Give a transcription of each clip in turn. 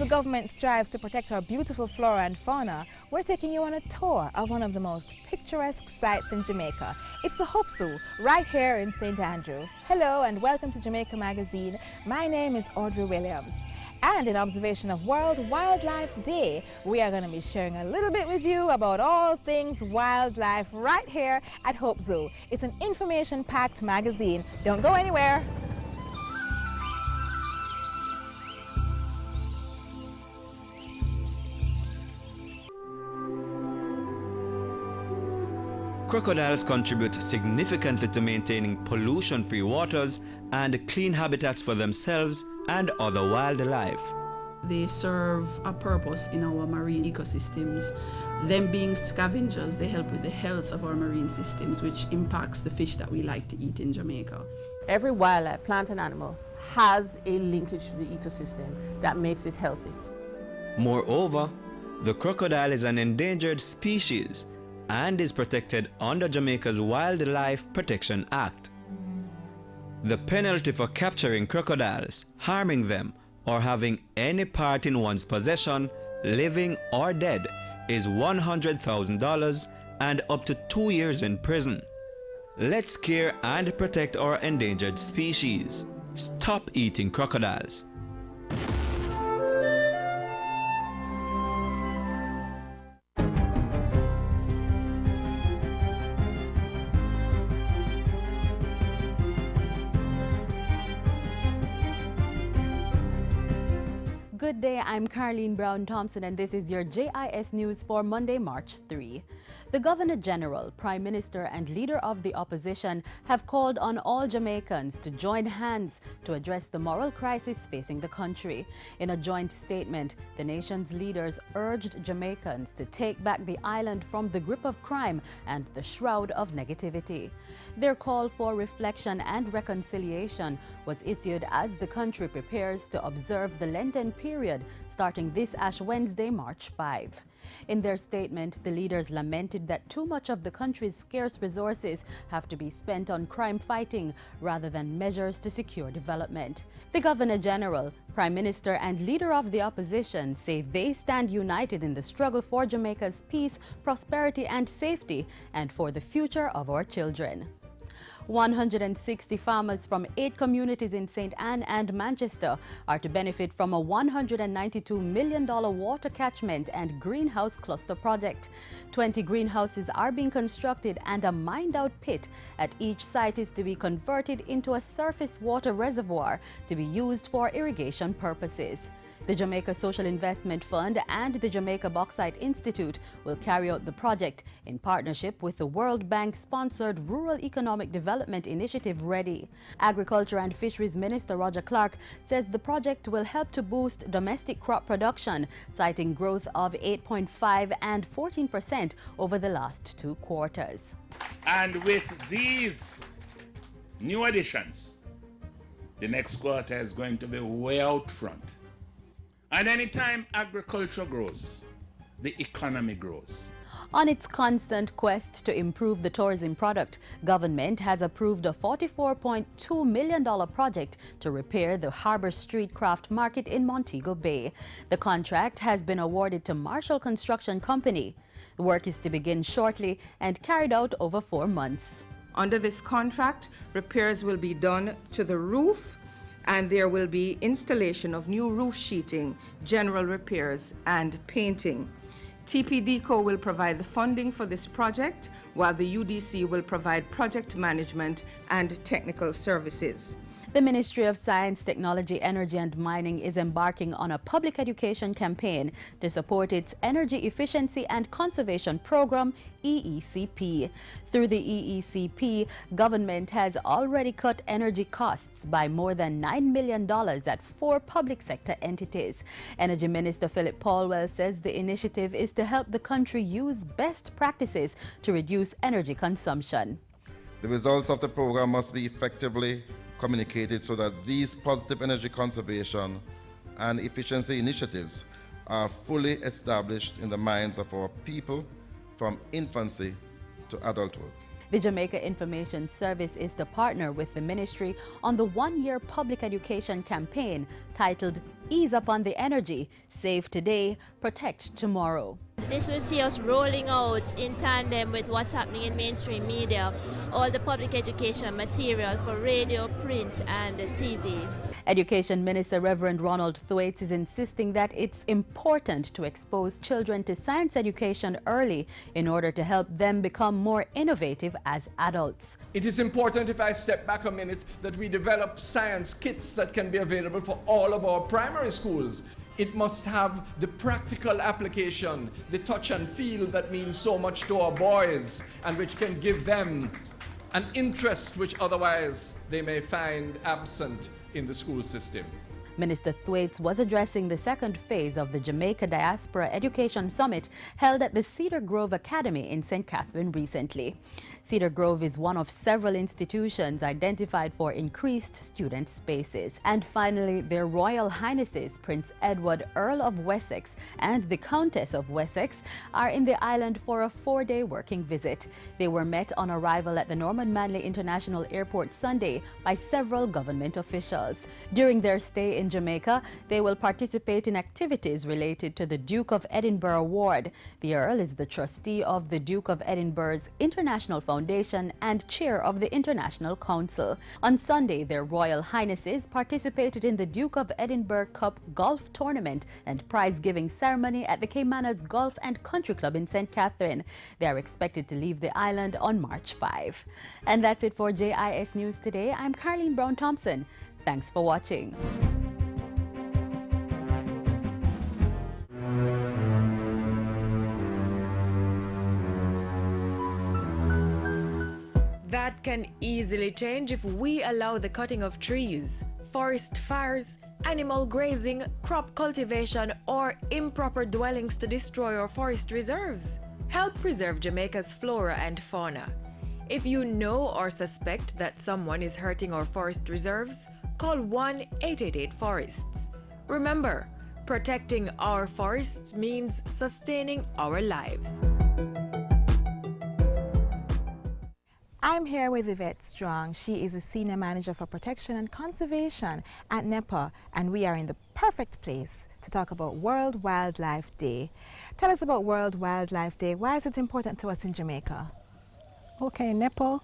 the government strives to protect our beautiful flora and fauna, we're taking you on a tour of one of the most picturesque sites in Jamaica. It's the Hope Zoo, right here in St. Andrew. Hello and welcome to Jamaica Magazine. My name is Audrey Williams. And in observation of World Wildlife Day, we are going to be sharing a little bit with you about all things wildlife right here at Hope Zoo. It's an information-packed magazine. Don't go anywhere. Crocodiles contribute significantly to maintaining pollution-free waters and clean habitats for themselves and other wildlife. They serve a purpose in our marine ecosystems. Them being scavengers, they help with the health of our marine systems, which impacts the fish that we like to eat in Jamaica. Every wildlife, plant and animal, has a linkage to the ecosystem that makes it healthy. Moreover, the crocodile is an endangered species and is protected under Jamaica's Wildlife Protection Act. The penalty for capturing crocodiles, harming them, or having any part in one's possession, living or dead, is $100,000 and up to 2 years in prison. Let's care and protect our endangered species. Stop eating crocodiles. Good day, I'm Carleen Brown Thompson and this is your JIS News for Monday, March 3. The Governor General, Prime Minister and Leader of the Opposition have called on all Jamaicans to join hands to address the moral crisis facing the country. In a joint statement, the nation's leaders urged Jamaicans to take back the island from the grip of crime and the shroud of negativity. Their call for reflection and reconciliation was issued as the country prepares to observe the Lenten period starting this Ash Wednesday, March 5. In their statement, the leaders lamented that too much of the country's scarce resources have to be spent on crime fighting rather than measures to secure development. The Governor General, Prime Minister and Leader of the Opposition say they stand united in the struggle for Jamaica's peace, prosperity and safety and for the future of our children. 160 farmers from 8 communities in St. Ann and Manchester are to benefit from a $192 million water catchment and greenhouse cluster project. 20 greenhouses are being constructed and a mined-out pit at each site is to be converted into a surface water reservoir to be used for irrigation purposes. The Jamaica Social Investment Fund and the Jamaica Bauxite Institute will carry out the project in partnership with the World Bank-sponsored Rural Economic Development Initiative READY. Agriculture and Fisheries Minister Roger Clark says the project will help to boost domestic crop production, citing growth of 8.5% and 14% over the last 2 quarters. And with these new additions, the next quarter is going to be way out front. And anytime agriculture grows, the economy grows. On its constant quest to improve the tourism product, government has approved a $44.2 million project to repair the Harbour Street Craft Market in Montego Bay. The contract has been awarded to Marshall Construction Company. The work is to begin shortly and carried out over 4 months. Under this contract, repairs will be done to the roof, and there will be installation of new roof sheeting, general repairs, and painting. TPDCO will provide the funding for this project, while the UDC will provide project management and technical services. The Ministry of Science, Technology, Energy and Mining is embarking on a public education campaign to support its Energy Efficiency and Conservation Program, EECP. Through the EECP, government has already cut energy costs by more than $9 million at 4 public sector entities. Energy Minister Philip Paulwell says the initiative is to help the country use best practices to reduce energy consumption. The results of the program must be effectively communicated so that these positive energy conservation and efficiency initiatives are fully established in the minds of our people from infancy to adulthood. The Jamaica Information Service is to partner with the ministry on the one-year public education campaign titled Ease Up on the Energy, Save Today, Protect Tomorrow. This will see us rolling out in tandem with what's happening in mainstream media, all the public education material for radio, print and TV. Education Minister Reverend Ronald Thwaites is insisting that it's important to expose children to science education early in order to help them become more innovative as adults. It is important, if I step back a minute, that we develop science kits that can be available for all of our primary schools. It must have the practical application, the touch and feel that means so much to our boys and which can give them an interest which otherwise they may find absent in the school system. Minister Thwaites was addressing the second phase of the Jamaica Diaspora Education Summit held at the Cedar Grove Academy in St. Catherine recently. Cedar Grove is one of several institutions identified for increased student spaces. And finally, their Royal Highnesses Prince Edward, Earl of Wessex and the Countess of Wessex are in the island for a 4-day working visit. They were met on arrival at the Norman Manley International Airport Sunday by several government officials. During their stay in Jamaica, they will participate in activities related to the Duke of Edinburgh Award. The Earl is the trustee of the Duke of Edinburgh's International Foundation and chair of the International Council. On Sunday, their Royal Highnesses participated in the Duke of Edinburgh Cup golf tournament and prize-giving ceremony at the Caymanas Golf and Country Club in St. Catherine. They are expected to leave the island on March 5. And that's it for JIS News Today. I'm Carleen Brown-Thompson. Thanks for watching. That can easily change if we allow the cutting of trees, forest fires, animal grazing, crop cultivation, or improper dwellings to destroy our forest reserves. Help preserve Jamaica's flora and fauna. If you know or suspect that someone is hurting our forest reserves, call 1-888-FORESTS. Remember, protecting our forests means sustaining our lives. I'm here with Yvette Strong. She is a Senior Manager for Protection and Conservation at NEPA, and we are in the perfect place to talk about World Wildlife Day. Tell us about World Wildlife Day. Why is it important to us in Jamaica? Okay, NEPA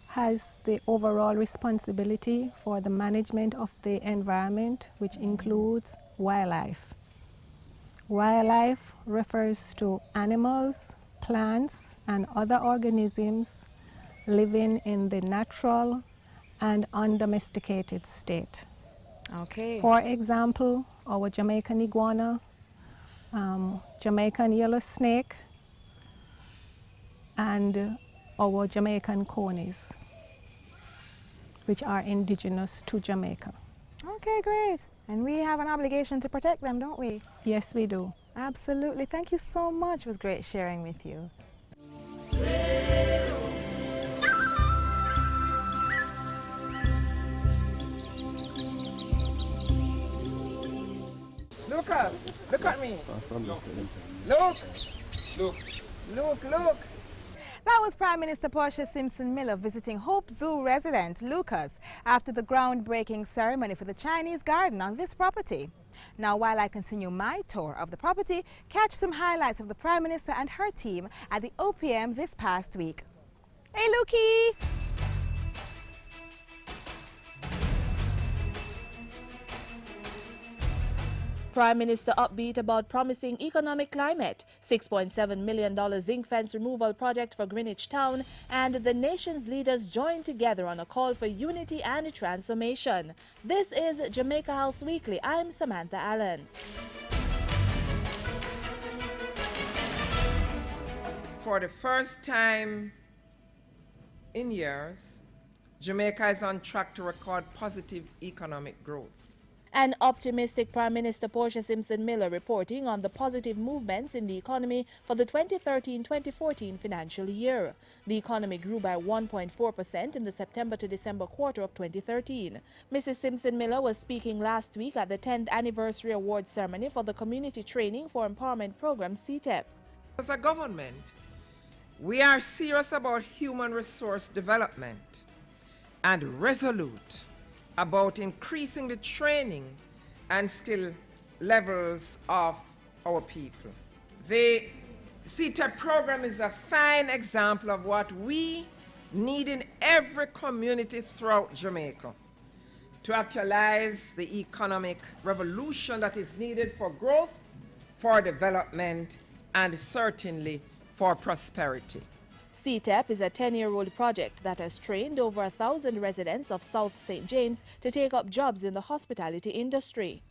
has the overall responsibility for the management of the environment, which includes wildlife. Wildlife refers to animals, plants, and other organisms living in the natural and undomesticated state. Okay. For example, our Jamaican iguana, Jamaican yellow snake, and our Jamaican conies, which are indigenous to Jamaica. Okay, great. And we have an obligation to protect them, don't we? Yes, we do. Absolutely. Thank you so much. It was great sharing with you. Lucas, look at me. Look. Look. That was Prime Minister Portia Simpson Miller visiting Hope Zoo resident Lucas after the groundbreaking ceremony for the Chinese garden on this property. Now, while I continue my tour of the property, catch some highlights of the Prime Minister and her team at the OPM this past week. Hey, Lukey! Prime Minister upbeat about promising economic climate, $6.7 million zinc fence removal project for Greenwich Town, and the nation's leaders join together on a call for unity and transformation. This is Jamaica House Weekly. I'm Samantha Allen. For the first time in years, Jamaica is on track to record positive economic growth. An optimistic Prime Minister Portia Simpson Miller reporting on the positive movements in the economy for the 2013-2014 financial year. The economy grew by 1.4% in the September to December quarter of 2013. Mrs. Simpson Miller was speaking last week at the 10th Anniversary Award Ceremony for the Community Training for Empowerment Program, CTEP. As a government, We are serious about human resource development and resolute about increasing the training and skill levels of our people. The CTEP program is a fine example of what we need in every community throughout Jamaica to actualize the economic revolution that is needed for growth, for development, and certainly for prosperity. CTEP is a 10-year-old project that has trained over 1,000 residents of South St. James to take up jobs in the hospitality industry.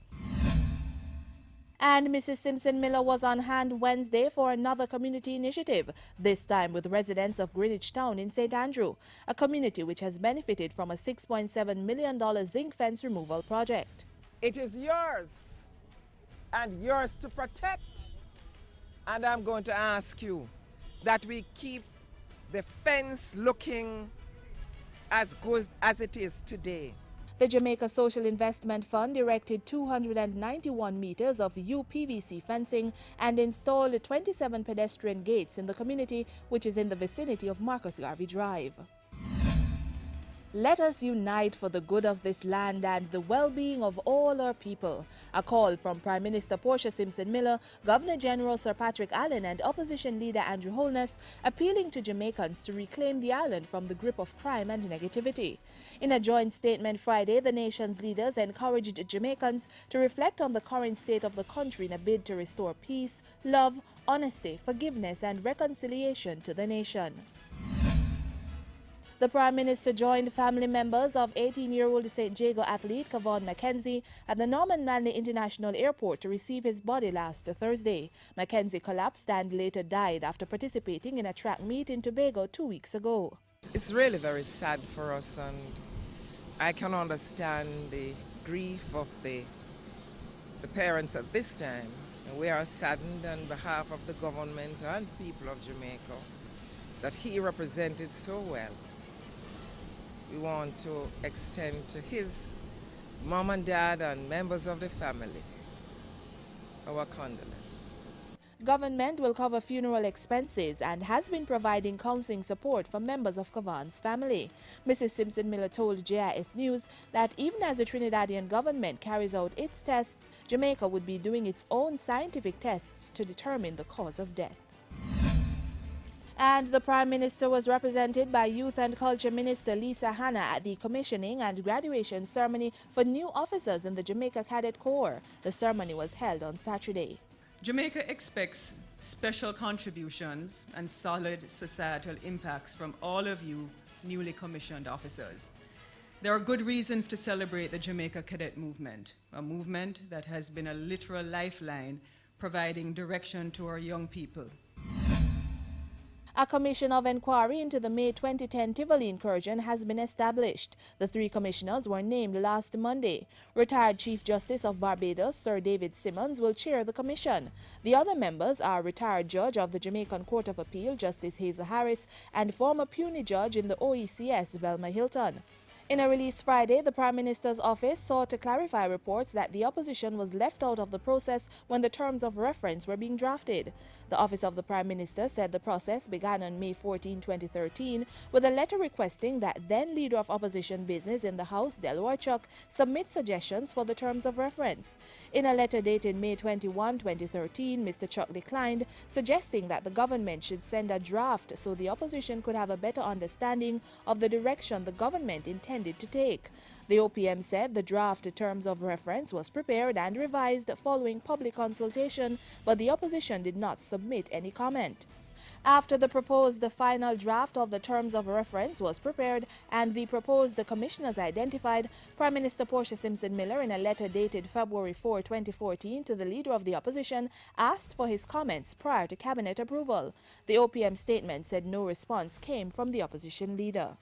And Mrs. Simpson Miller was on hand Wednesday for another community initiative, this time with residents of Greenwich Town in St. Andrew, a community which has benefited from a $6.7 million zinc fence removal project. It is yours and yours to protect. And I'm going to ask you that we keep the fence looking as good as it is today. The Jamaica Social Investment Fund erected 291 meters of UPVC fencing and installed 27 pedestrian gates in the community, which is in the vicinity of Marcus Garvey Drive. Let us unite for the good of this land and the well-being of all our people. A call from Prime Minister Portia Simpson Miller, Governor General Sir Patrick Allen and Opposition Leader Andrew Holness appealing to Jamaicans to reclaim the island from the grip of crime and negativity. In a joint statement Friday, the nation's leaders encouraged Jamaicans to reflect on the current state of the country in a bid to restore peace, love, honesty, forgiveness and reconciliation to the nation. The Prime Minister joined family members of 18-year-old St. Jago athlete Kevon Mackenzie at the Norman Manley International Airport to receive his body last Thursday. Mackenzie collapsed and later died after participating in a track meet in Tobago 2 weeks ago. It's really very sad for us, and I can understand the grief of the parents at this time. And we are saddened on behalf of the government and people of Jamaica that he represented so well. We want to extend to his mom and dad and members of the family our condolences. Government will cover funeral expenses and has been providing counseling support for members of Kevon's family. Mrs. Simpson Miller told JIS News that even as the Trinidadian government carries out its tests, Jamaica would be doing its own scientific tests to determine the cause of death. And the Prime Minister was represented by Youth and Culture Minister Lisa Hanna at the commissioning and graduation ceremony for new officers in the Jamaica Cadet Corps. The ceremony was held on Saturday. Jamaica expects special contributions and solid societal impacts from all of you newly commissioned officers. There are good reasons to celebrate the Jamaica Cadet Movement, a movement that has been a literal lifeline providing direction to our young people. A commission of inquiry into the May 2010 Tivoli incursion has been established. The 3 commissioners were named last Monday. Retired Chief Justice of Barbados, Sir David Simmons, will chair the commission. The other members are retired Judge of the Jamaican Court of Appeal, Justice Hazel Harris, and former puisne judge in the OECS, Velma Hilton. In a release Friday, the Prime Minister's office sought to clarify reports that the opposition was left out of the process when the terms of reference were being drafted. The Office of the Prime Minister said the process began on May 14, 2013, with a letter requesting that then Leader of Opposition Business in the House, Delaware Chuck, submit suggestions for the terms of reference. In a letter dated May 21, 2013, Mr. Chuck declined, suggesting that the government should send a draft so the opposition could have a better understanding of the direction the government intended to take. The OPM said the draft terms of reference was prepared and revised following public consultation, but the opposition did not submit any comment. After the final draft of the terms of reference was prepared and the proposed commissioners identified, Prime Minister Portia Simpson Miller, in a letter dated February 4, 2014 to the Leader of the Opposition, asked for his comments prior to cabinet approval. The OPM statement said no response came from the opposition leader.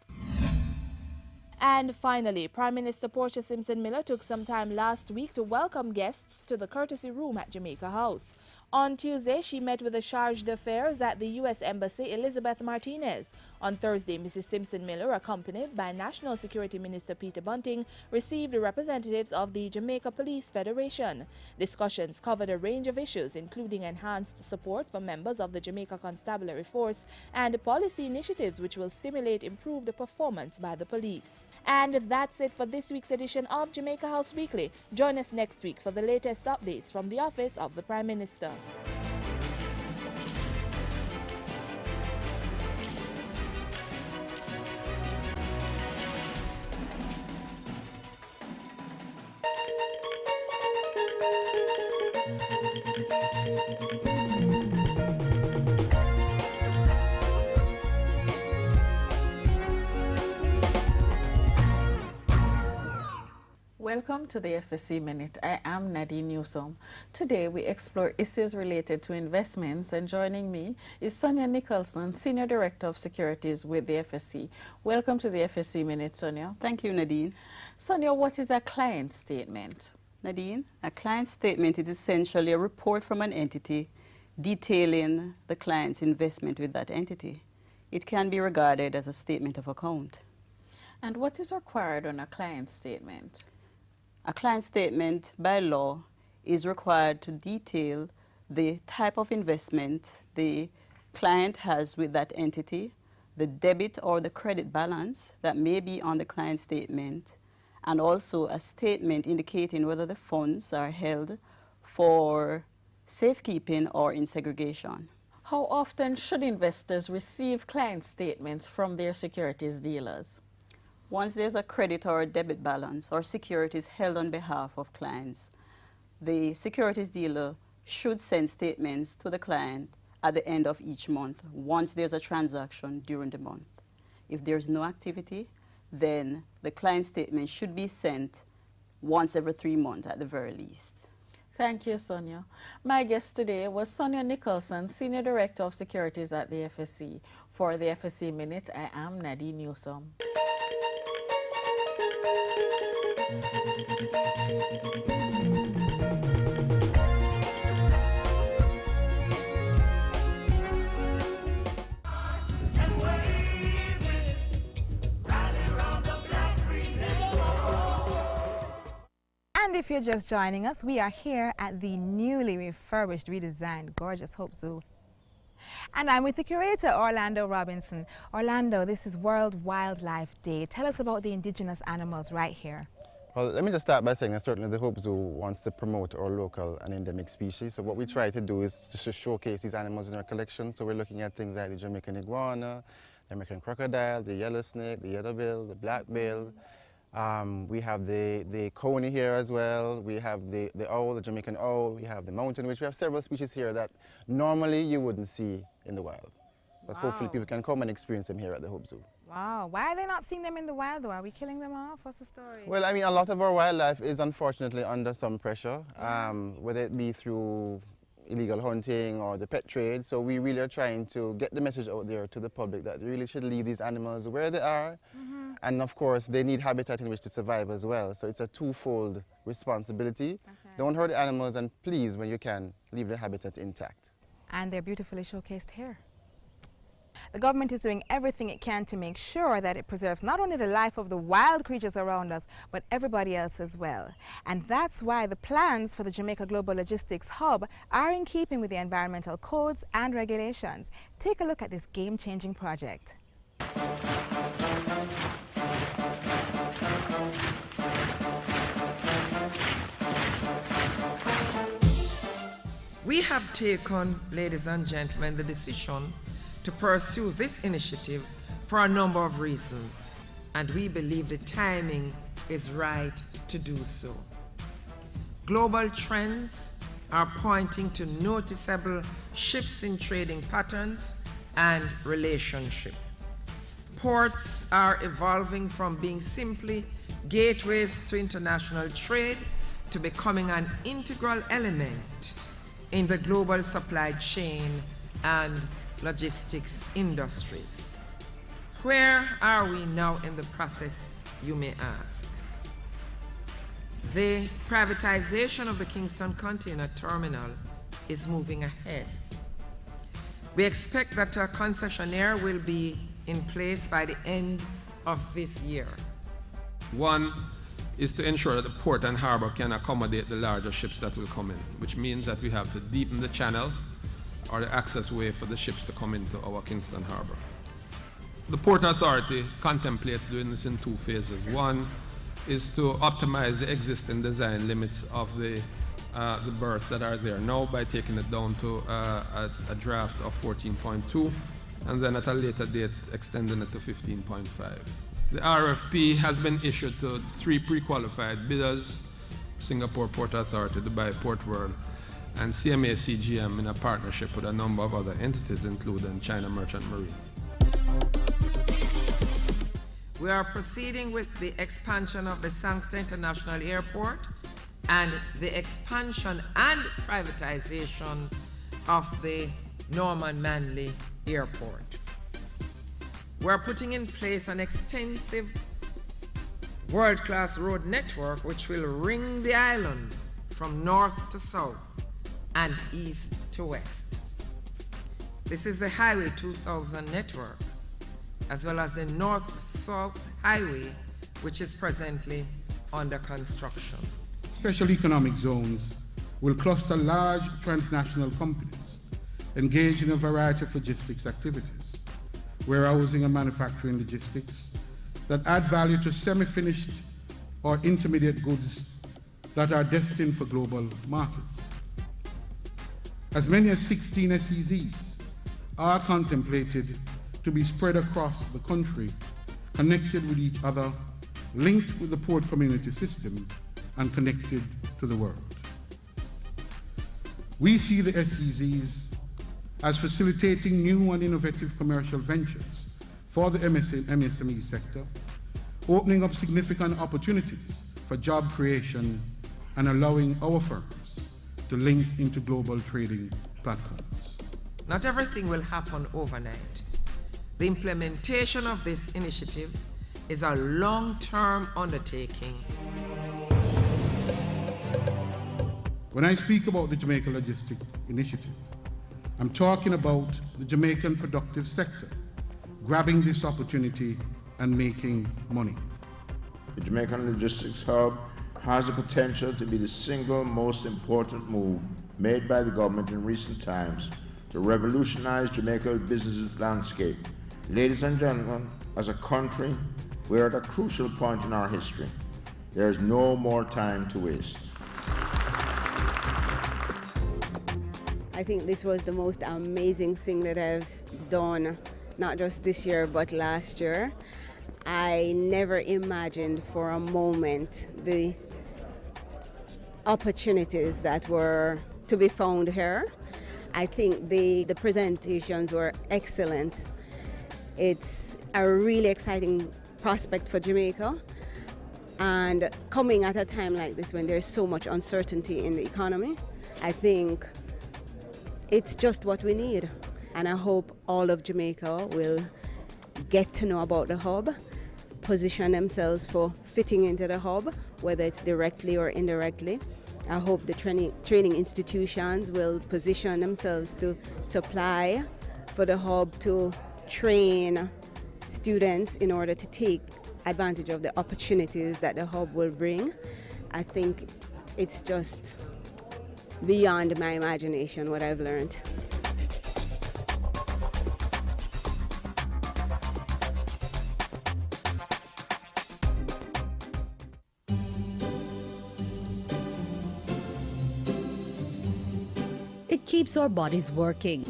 And finally, Prime Minister Portia Simpson Miller took some time last week to welcome guests to the courtesy room at Jamaica House. On Tuesday, she met with the charge d'affaires at the U.S. Embassy, Elizabeth Martinez. On Thursday, Mrs. Simpson-Miller, accompanied by National Security Minister Peter Bunting, received representatives of the Jamaica Police Federation. Discussions covered a range of issues, including enhanced support for members of the Jamaica Constabulary Force and policy initiatives which will stimulate improved performance by the police. And that's it for this week's edition of Jamaica House Weekly. Join us next week for the latest updates from the Office of the Prime Minister. Welcome to the FSC Minute. I am Nadine Newsom. Today we explore issues related to investments, and joining me is Sonia Nicholson, Senior Director of Securities with the FSC. Welcome to the FSC Minute, Sonia. Thank you, Nadine. Sonia, what is a client statement? Nadine, a client statement is essentially a report from an entity detailing the client's investment with that entity. It can be regarded as a statement of account. And what is required on a client statement? A client statement, by law, is required to detail the type of investment the client has with that entity, the debit or the credit balance that may be on the client statement, and also a statement indicating whether the funds are held for safekeeping or in segregation. How often should investors receive client statements from their securities dealers? Once there's a credit or a debit balance or securities held on behalf of clients, the securities dealer should send statements to the client at the end of each month once there's a transaction during the month. If there's no activity, then the client statement should be sent once every 3 months at the very least. Thank you, Sonia. My guest today was Sonia Nicholson, Senior Director of Securities at the FSC. For the FSC Minute, I am Nadine Newsom. And if you're just joining us, we are here at the newly refurbished, redesigned, gorgeous Hope Zoo. And I'm with the curator, Orlando Robinson. Orlando, this is World Wildlife Day. Tell us about the indigenous animals right here. Well, let me just start by saying that certainly the Hope Zoo wants to promote our local and endemic species. So what we try to do is to showcase these animals in our collection. So we're looking at things like the Jamaican iguana, the American crocodile, the yellow snake, the yellow bill, the black bill. We have the coney here as well. We have the owl, the Jamaican owl. We have the mountain witch. We have several species here that normally you wouldn't see in the wild. But hopefully people can come and experience them here at the Hope Zoo. Wow, why are they not seeing them in the wild though? Are we killing them off? What's the story? Well, I mean, a lot of our wildlife is unfortunately under some pressure, whether it be through illegal hunting or the pet trade. So we really are trying to get the message out there to the public that we really should leave these animals where they are. And of course, they need habitat in which to survive as well. So it's a twofold responsibility. Right. Don't hurt the animals, and please, when you can, leave the habitat intact. And they're beautifully showcased here. The government is doing everything it can to make sure that it preserves not only the life of the wild creatures around us, but everybody else as well. And that's why the plans for the Jamaica Global Logistics Hub are in keeping with the environmental codes and regulations. Take a look at this game-changing project. We have taken, ladies and gentlemen, the decision to pursue this initiative for a number of reasons, and we believe the timing is right to do so. Global trends are pointing to noticeable shifts in trading patterns and relationship. Ports are evolving from being simply gateways to international trade to becoming an integral element in the global supply chain and logistics industries. Where are we now in the process, you may ask? The privatization of the Kingston Container Terminal is moving ahead. We expect that a concessionaire will be in place by the end of this year. One is to ensure that the port and harbor can accommodate the larger ships that will come in, which means that we have to deepen the channel or the access way for the ships to come into our Kingston harbor. The Port Authority contemplates doing this in two phases. One is to optimize the existing design limits of the berths that are there now by taking it down to a draft of 14.2, and then at a later date extending it to 15.5. The RFP has been issued to 3 pre-qualified bidders: Singapore Port Authority, Dubai Port World, and CMA CGM in a partnership with a number of other entities, including China Merchant Marine. We are proceeding with the expansion of the Sangster International Airport and the expansion and privatization of the Norman Manley Airport. We're putting in place an extensive world-class road network which will ring the island from north to south and east to west. This is the Highway 2000 network, as well as the North-South Highway, which is presently under construction. Special economic zones will cluster large transnational companies engaged in a variety of logistics activities, warehousing and manufacturing logistics that add value to semi-finished or intermediate goods that are destined for global markets. As many as 16 SEZs are contemplated to be spread across the country, connected with each other, linked with the port community system, and connected to the world. We see the SEZs as facilitating new and innovative commercial ventures for the MSME sector, opening up significant opportunities for job creation and allowing our firms to link into global trading platforms. Not everything will happen overnight. The implementation of this initiative is a long-term undertaking. When I speak about the Jamaica Logistic Initiative, I'm talking about the Jamaican productive sector grabbing this opportunity and making money. The Jamaican Logistics Hub has the potential to be the single most important move made by the government in recent times to revolutionize Jamaica's business landscape. Ladies and gentlemen, as a country, we're at a crucial point in our history. There is no more time to waste. I think this was the most amazing thing that I've done, not just this year, but last year. I never imagined for a moment the opportunities that were to be found here. I think the presentations were excellent. It's a really exciting prospect for Jamaica, and coming at a time like this when there's so much uncertainty in the economy, I think it's just what we need. And I hope all of Jamaica will get to know about the hub, position themselves for fitting into the hub, whether it's directly or indirectly. I hope the training institutions will position themselves to supply for the hub to train students in order to take advantage of the opportunities that the hub will bring. I think it's just beyond my imagination what I've learned. It keeps our bodies working,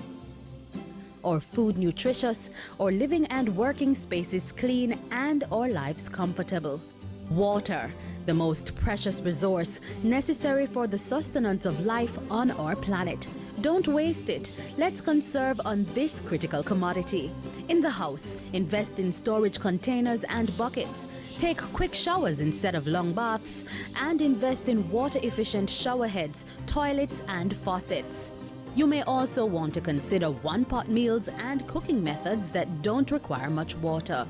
our food nutritious, our living and working spaces clean, and our lives comfortable. Water, the most precious resource necessary for the sustenance of life on our planet. Don't waste it. Let's conserve on this critical commodity. In the house, invest in storage containers and buckets. Take quick showers instead of long baths, and invest in water-efficient shower heads, toilets, and faucets. You may also want to consider one-pot meals and cooking methods that don't require much water.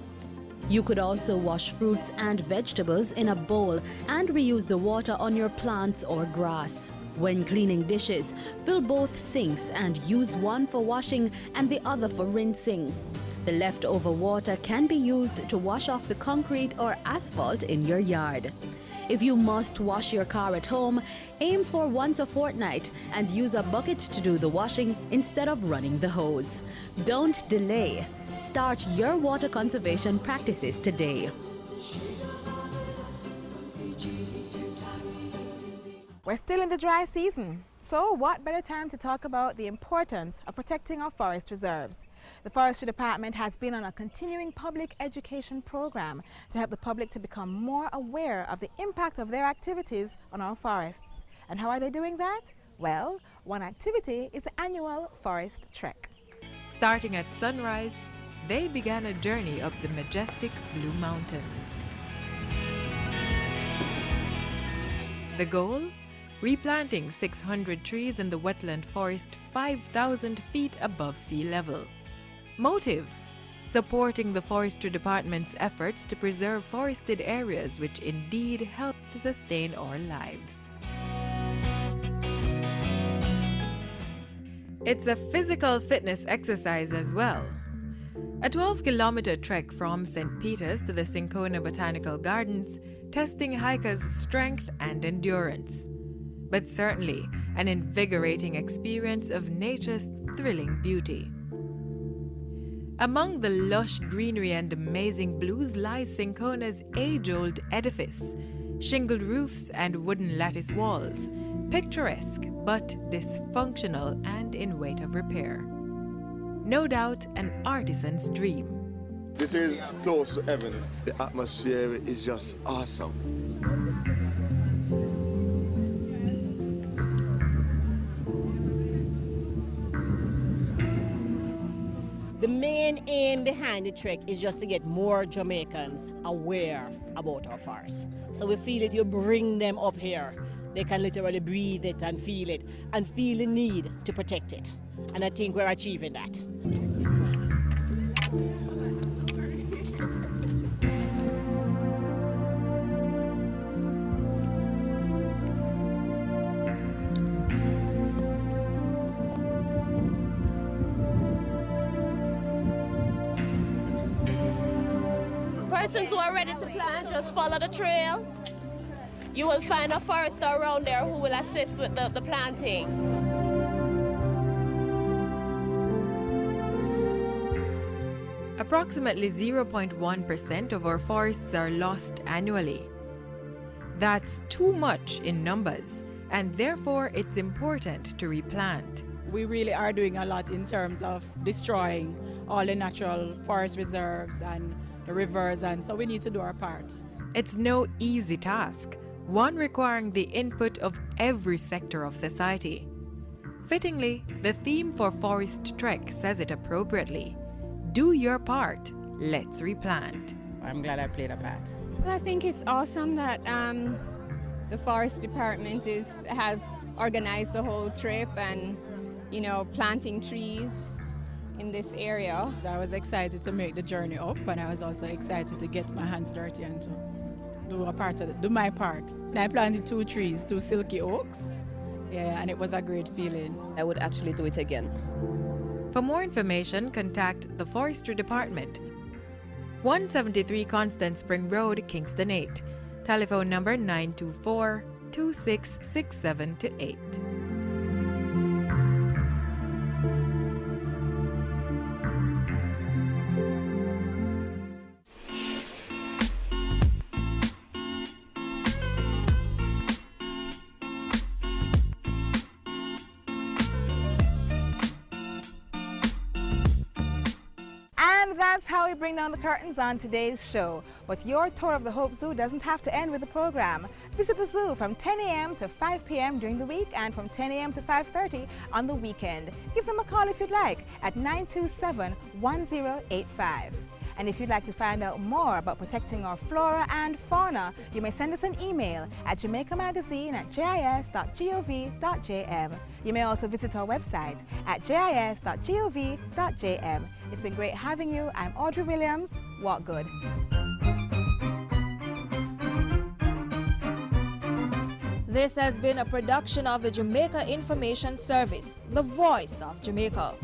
You could also wash fruits and vegetables in a bowl and reuse the water on your plants or grass. When cleaning dishes, fill both sinks and use one for washing and the other for rinsing. The leftover water can be used to wash off the concrete or asphalt in your yard. If you must wash your car at home, aim for once a fortnight and use a bucket to do the washing instead of running the hose. Don't delay. Start your water conservation practices today. We're still in the dry season, so what better time to talk about the importance of protecting our forest reserves? The Forestry Department has been on a continuing public education program to help the public to become more aware of the impact of their activities on our forests. And how are they doing that? Well, one activity is the annual Forest Trek. Starting at sunrise, they began a journey up the majestic Blue Mountains. The goal? Replanting 600 trees in the wetland forest 5,000 feet above sea level. Motive: supporting the Forestry Department's efforts to preserve forested areas, which indeed help to sustain our lives. It's a physical fitness exercise as well. A 12-kilometer trek from St. Peter's to the Cinchona Botanical Gardens, testing hikers' strength and endurance. But certainly an invigorating experience of nature's thrilling beauty. Among the lush greenery and amazing blues lies Cinchona's age-old edifice, shingled roofs and wooden lattice walls, picturesque but dysfunctional and in weight of repair. No doubt an artisan's dream. This is close to heaven. The atmosphere is just awesome. The main aim behind the trek is just to get more Jamaicans aware about our forests. So we feel that you bring them up here, they can literally breathe it and feel the need to protect it. And I think we're achieving that. Persons who are ready to plant, just follow the trail. You will find a forester around there who will assist with the planting. Approximately 0.1% of our forests are lost annually. That's too much in numbers, and therefore it's important to replant. We really are doing a lot in terms of destroying all the natural forest reserves and the rivers, and so we need to do our part. It's no easy task, one requiring the input of every sector of society. Fittingly, the theme for Forest Trek says it appropriately. Do your part, let's replant. I'm glad I played a part. I think it's awesome that the Forest Department has organized the whole trip and, planting trees in this area. I was excited to make the journey up, and I was also excited to get my hands dirty and to do my part. And I planted 2 trees, 2 silky oaks. Yeah, and it was a great feeling. I would actually do it again. For more information, contact the Forestry Department. 173 Constant Spring Road, Kingston 8. Telephone number 924-2667-8. And that's how we bring down the curtains on today's show. But your tour of the Hope Zoo doesn't have to end with the program. Visit the zoo from 10 a.m. to 5 p.m. during the week and from 10 a.m. to 5:30 on the weekend. Give them a call if you'd like at 927-1085. And if you'd like to find out more about protecting our flora and fauna, you may send us an email at jamaicamagazine@jis.gov.jm. You may also visit our website at jis.gov.jm. It's been great having you. I'm Audrey Williams. Walk good. This has been a production of the Jamaica Information Service, the voice of Jamaica.